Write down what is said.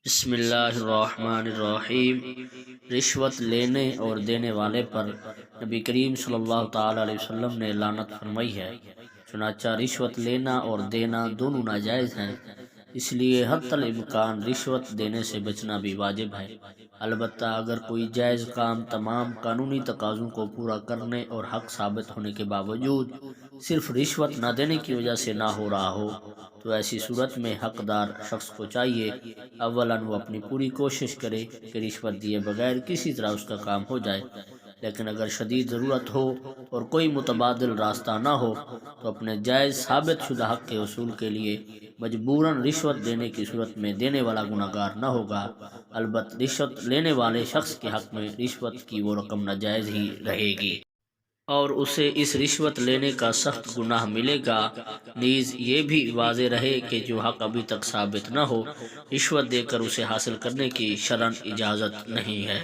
بسم اللہ الرحمن الرحیم۔ رشوت لینے اور دینے والے پر نبی کریم صلی اللہ تعالی علیہ وسلم نے لعنت فرمائی ہے۔ چنانچہ رشوت لینا اور دینا دونوں ناجائز ہیں، اس لیے حتی الامکان رشوت دینے سے بچنا بھی واجب ہے۔ البتہ اگر کوئی جائز کام تمام قانونی تقاضوں کو پورا کرنے اور حق ثابت ہونے کے باوجود صرف رشوت نہ دینے کی وجہ سے نہ ہو رہا ہو تو ایسی صورت میں حقدار شخص کو چاہیے اولاً وہ اپنی پوری کوشش کرے کہ رشوت دیے بغیر کسی طرح اس کا کام ہو جائے، لیکن اگر شدید ضرورت ہو اور کوئی متبادل راستہ نہ ہو تو اپنے جائز ثابت شدہ حق کے حصول کے لیے مجبوراً رشوت دینے کی صورت میں دینے والا گناہگار نہ ہوگا۔ البتہ رشوت لینے والے شخص کے حق میں رشوت کی وہ رقم ناجائز ہی رہے گی اور اسے اس رشوت لینے کا سخت گناہ ملے گا۔ نیز یہ بھی واضح رہے کہ جو حق ابھی تک ثابت نہ ہو، رشوت دے کر اسے حاصل کرنے کی شرعاً اجازت نہیں ہے۔